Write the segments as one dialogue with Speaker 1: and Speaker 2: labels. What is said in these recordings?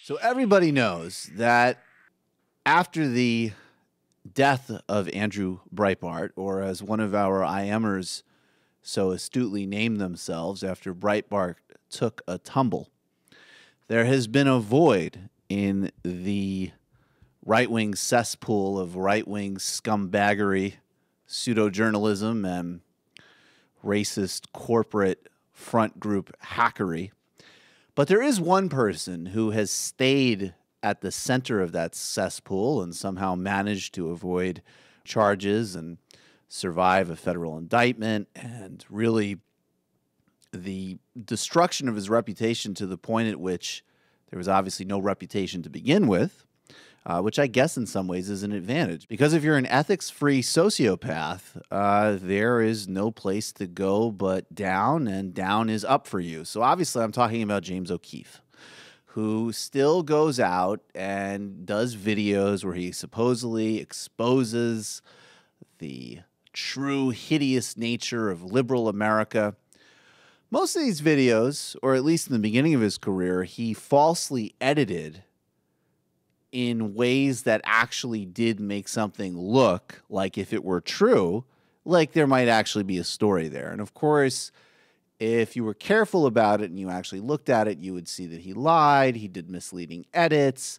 Speaker 1: So everybody knows that after the death of Andrew Breitbart, or as one of our IMers so astutely named themselves after Breitbart took a tumble, there has been a void in the right-wing cesspool of right-wing scumbaggery, pseudo-journalism, and racist corporate front group hackery. But there is one person who has stayed at the center of that cesspool and somehow managed to avoid charges and survive a federal indictment, and really the destruction of his reputation to the point at which there was obviously no reputation to begin with, which I guess in some ways is an advantage. Because if you're an ethics-free sociopath, there is no place to go but down, and down is up for you. So obviously I'm talking about James O'Keefe, who still goes out and does videos where he supposedly exposes the true hideous nature of liberal America. Most of these videos, or at least in the beginning of his career, he falsely edited in ways that actually did make something look like, if it were true, like there might actually be a story there. And of course, if you were careful about it and you actually looked at it, you would see that he lied, he did misleading edits,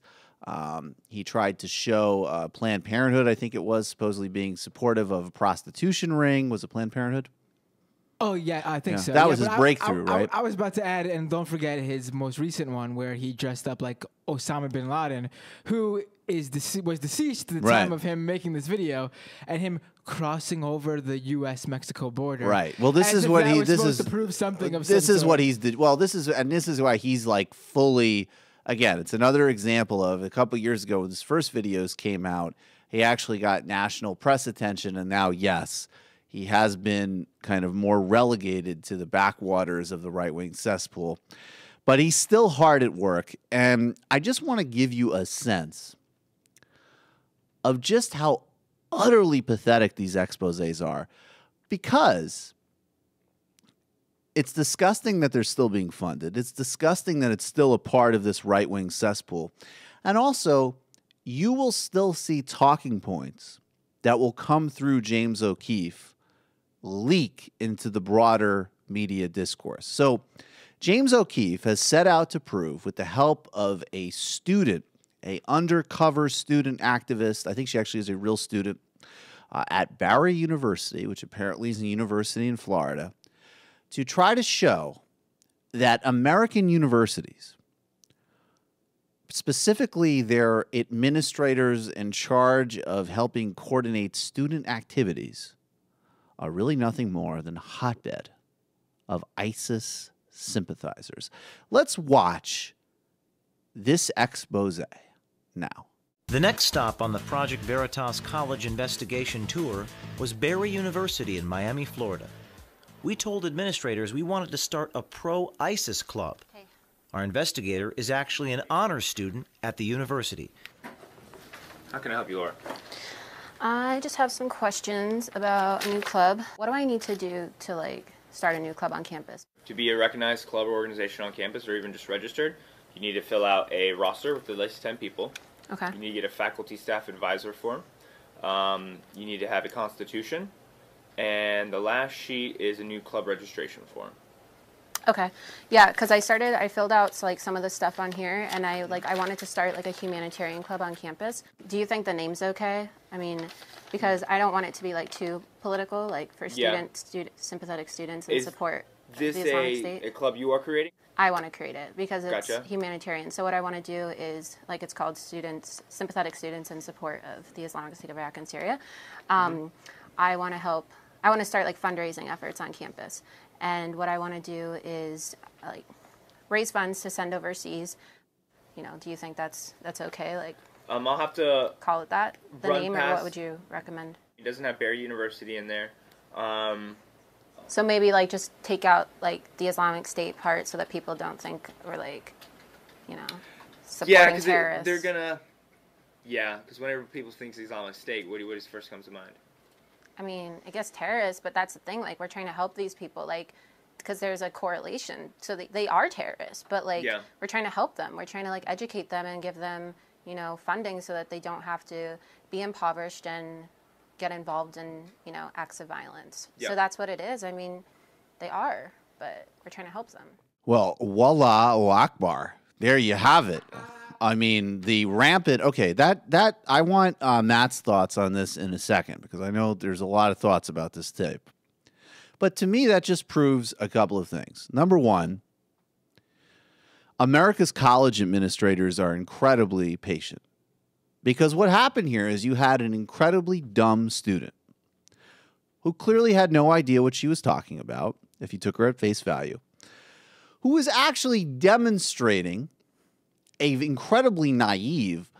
Speaker 1: he tried to show Planned Parenthood, I think it was, supposedly being supportive of a prostitution ring. Was it Planned Parenthood?
Speaker 2: Oh, yeah, I think so.
Speaker 1: That was his breakthrough, right?
Speaker 2: I was about to add, and don't forget his most recent one where he dressed up like Osama bin Laden, who was deceased at the time of him making this video, and him crossing over the U.S.-Mexico border.
Speaker 1: Right. Well, this is what
Speaker 2: this is to prove something of
Speaker 1: this
Speaker 2: some
Speaker 1: is
Speaker 2: sort.
Speaker 1: what he's did. Well, this is why he's like fully. Again, it's another example of a couple years ago when his first videos came out, he actually got national press attention, and now, yes, he has been kind of more relegated to the backwaters of the right-wing cesspool. But he's still hard at work, and I just want to give you a sense of just how utterly pathetic these exposés are, because it's disgusting that they're still being funded. It's disgusting that it's still a part of this right-wing cesspool. And also, you will still see talking points that will come through James O'Keefe leak into the broader media discourse. So James O'Keefe has set out to prove, with the help of a student, a undercover student activist, I think she actually is a real student, at Barry University, which apparently is a university in Florida, to try to show that American universities, specifically their administrators in charge of helping coordinate student activities, are really nothing more than a hotbed of ISIS sympathizers. Let's watch this expose now.
Speaker 3: The next stop on the Project Veritas College investigation tour was Barry University in Miami, Florida. We told administrators we wanted to start a pro-ISIS club. Okay. Our investigator is actually an honors student at the university.
Speaker 4: How can I help you, Laura?
Speaker 5: I just have some questions about a new club. What do I need to do to, start a new club on campus?
Speaker 4: To be a recognized club or organization on campus, or even just registered, you need to fill out a roster with at least 10 people.
Speaker 5: Okay.
Speaker 4: You need to get a faculty staff advisor form. You need to have a constitution. And the last sheet is a new club registration form.
Speaker 5: Okay. Yeah, because I filled out some of the stuff on here, and I wanted to start a humanitarian club on campus. Do you think the name's okay? I mean, because I don't want it to be too political, for sympathetic students and support the Islamic State.
Speaker 4: Is a club you are creating?
Speaker 5: I want to create it because it's
Speaker 4: Gotcha.
Speaker 5: humanitarian. So what I want to do is, it's called Sympathetic Students in Support of the Islamic State of Iraq and Syria. I want to help. I want to start fundraising efforts on campus, and what I want to do is raise funds to send overseas. Do you think that's okay?
Speaker 4: I'll have to
Speaker 5: call it that, the name, or what would you recommend?
Speaker 4: It doesn't have Barry University in there.
Speaker 5: So maybe just take out the Islamic State part so that people don't think we're supporting terrorists.
Speaker 4: They're gonna. Yeah, because whenever people think Islamic State, what first comes to mind?
Speaker 5: I mean, I guess terrorists, but that's the thing. We're trying to help these people. because there's a correlation. So they are terrorists, but like we're trying to help them. We're trying to like educate them and give them, you know, funding so that they don't have to be impoverished and get involved in, you know, acts of violence. So that's what it is. I mean, they are, but we're trying to help them.
Speaker 1: Well, Wallahu Akbar. There you have it. I mean, the rampant. Okay, that I want Matt's thoughts on this in a second, because I know there's a lot of thoughts about this tape. But to me, that just proves a couple of things. Number one, America's college administrators are incredibly patient, because what happened here is you had an incredibly dumb student who clearly had no idea what she was talking about, if you took her at face value, who was actually demonstrating a incredibly naive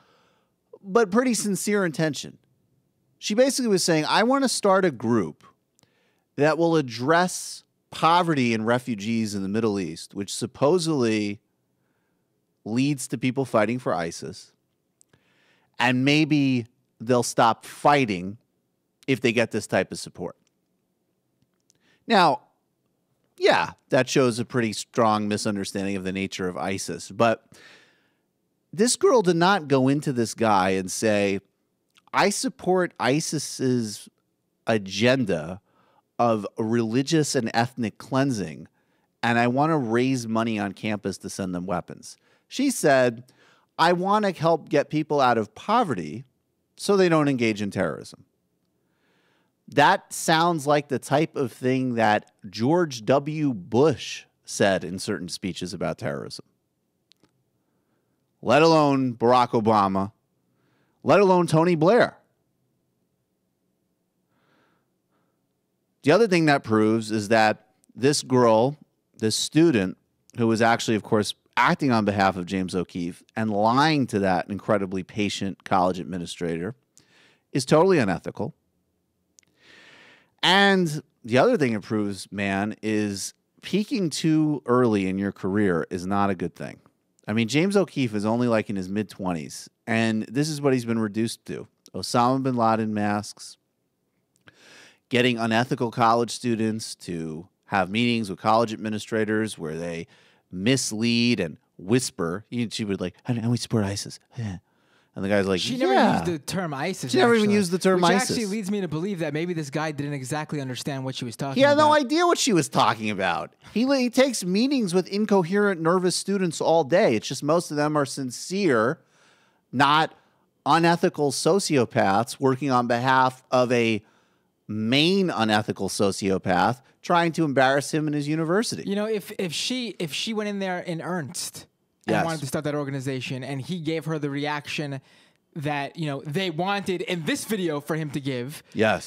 Speaker 1: but pretty sincere intention. She basically was saying, I want to start a group that will address poverty and refugees in the Middle East, which supposedly leads to people fighting for ISIS. And maybe they'll stop fighting if they get this type of support. Now, yeah, that shows a pretty strong misunderstanding of the nature of ISIS. But this girl did not go into this guy and say, I support ISIS's agenda of religious and ethnic cleansing, and I want to raise money on campus to send them weapons. She said, I want to help get people out of poverty so they don't engage in terrorism. That sounds like the type of thing that George W. Bush said in certain speeches about terrorism, let alone Barack Obama, let alone Tony Blair. The other thing that proves is that this girl, this student, who was actually, of course, acting on behalf of James O'Keefe and lying to that incredibly patient college administrator, is totally unethical. And the other thing it proves, man, is peaking too early in your career is not a good thing. I mean, James O'Keefe is only like in his mid-20s, and this is what he's been reduced to. Osama bin Laden masks, getting unethical college students to have meetings with college administrators where they mislead and whisper. She would like, and we support ISIS. Yeah. And the guy's like,
Speaker 2: she never used the term ISIS.
Speaker 1: She never even used the term ISIS.
Speaker 2: Which actually leads me to believe that maybe this guy didn't exactly understand what she was talking about.
Speaker 1: He had no idea what she was talking about. He takes meetings with incoherent, nervous students all day. It's just most of them are sincere, not unethical sociopaths working on behalf of a main unethical sociopath trying to embarrass him in his university.
Speaker 2: You know, if she went in there in earnest and wanted to start that organization, and he gave her the reaction that, you know, they wanted in this video for him to give,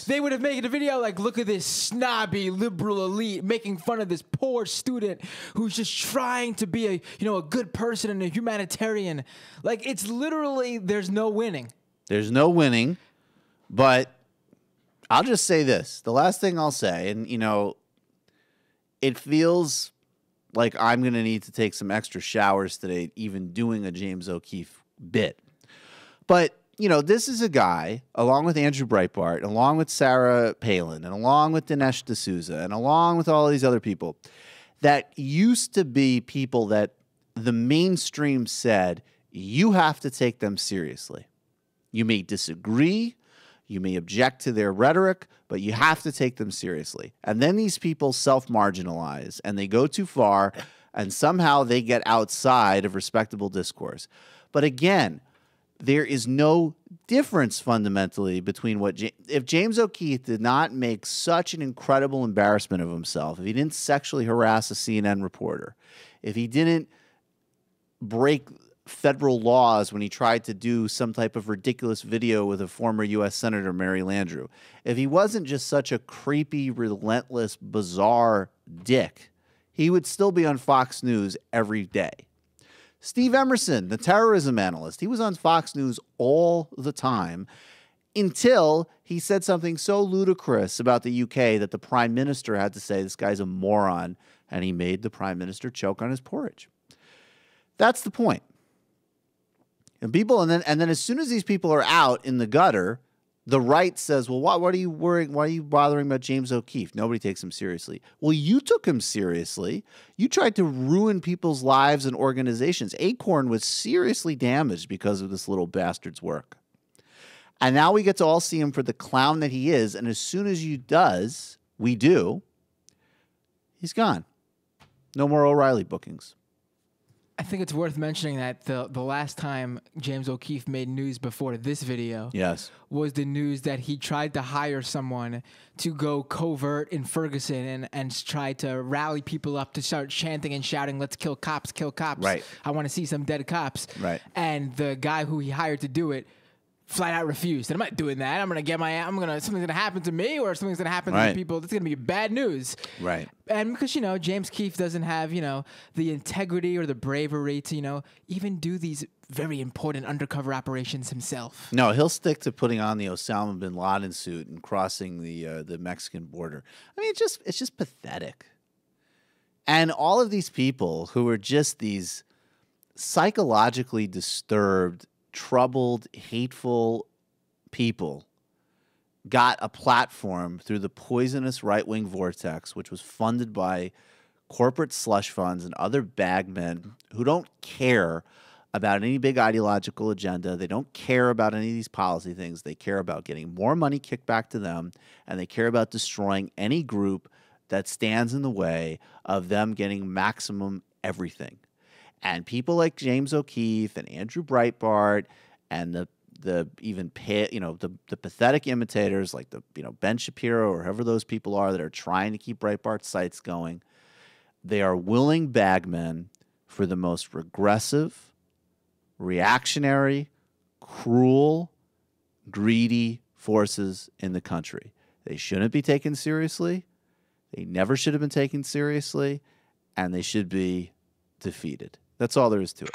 Speaker 2: they would have made a video like, look at this snobby liberal elite making fun of this poor student who's just trying to be a good person and a humanitarian. Like, it's literally, there's no winning.
Speaker 1: There's no winning, but I'll just say this. The last thing I'll say, and, you know, it feels like I'm going to need to take some extra showers today, even doing a James O'Keefe bit. But, you know, this is a guy, along with Andrew Breitbart, along with Sarah Palin, and along with Dinesh D'Souza, and along with all these other people, that used to be people that the mainstream said, you have to take them seriously. You may disagree, you may object to their rhetoric, but you have to take them seriously. And then these people self-marginalize, and they go too far, and somehow they get outside of respectable discourse. But again, there is no difference fundamentally between what if James O'Keefe did not make such an incredible embarrassment of himself, if he didn't sexually harass a CNN reporter, if he didn't break federal laws when he tried to do some type of ridiculous video with a former U.S. Senator, Mary Landrieu, if he wasn't just such a creepy, relentless, bizarre dick, he would still be on Fox News every day. Steve Emerson, the terrorism analyst, he was on Fox News all the time until he said something so ludicrous about the UK that the prime minister had to say, this guy's a moron, and he made the prime minister choke on his porridge. That's the point. And then as soon as these people are out in the gutter, The right says, well, what are you worrying? Why are you bothering about James O'Keefe? Nobody takes him seriously. Well, you took him seriously. You tried to ruin people's lives and organizations. Acorn was seriously damaged because of this little bastard's work. And now we get to all see him for the clown that he is. And as soon as we do, he's gone. No more O'Reilly bookings.
Speaker 2: I think it's worth mentioning that the last time James O'Keefe made news before this video was the news that he tried to hire someone to go covert in Ferguson and try to rally people up to start chanting and shouting, let's kill cops, kill cops.
Speaker 1: Right.
Speaker 2: I want to see some dead cops.
Speaker 1: Right.
Speaker 2: And the guy who he hired to do it flat out refused. And I'm not doing that. Something's gonna happen to me, or something's gonna happen to the people. That's gonna be bad news.
Speaker 1: Right.
Speaker 2: And because, James Keefe doesn't have, the integrity or the bravery to, even do these very important undercover operations himself.
Speaker 1: No, he'll stick to putting on the Osama bin Laden suit and crossing the Mexican border. I mean, it's just pathetic. And all of these people who are just these psychologically disturbed, troubled, hateful people got a platform through the poisonous right-wing vortex, which was funded by corporate slush funds and other bagmen who don't care about any big ideological agenda. They don't care about any of these policy things. They care about getting more money kicked back to them, and they care about destroying any group that stands in the way of them getting maximum everything. And people like James O'Keefe and Andrew Breitbart and the pathetic imitators like Ben Shapiro or whoever those people are that are trying to keep Breitbart's sites going, they are willing bagmen for the most regressive, reactionary, cruel, greedy forces in the country. They shouldn't be taken seriously. They never should have been taken seriously, and they should be defeated. That's all there is to it.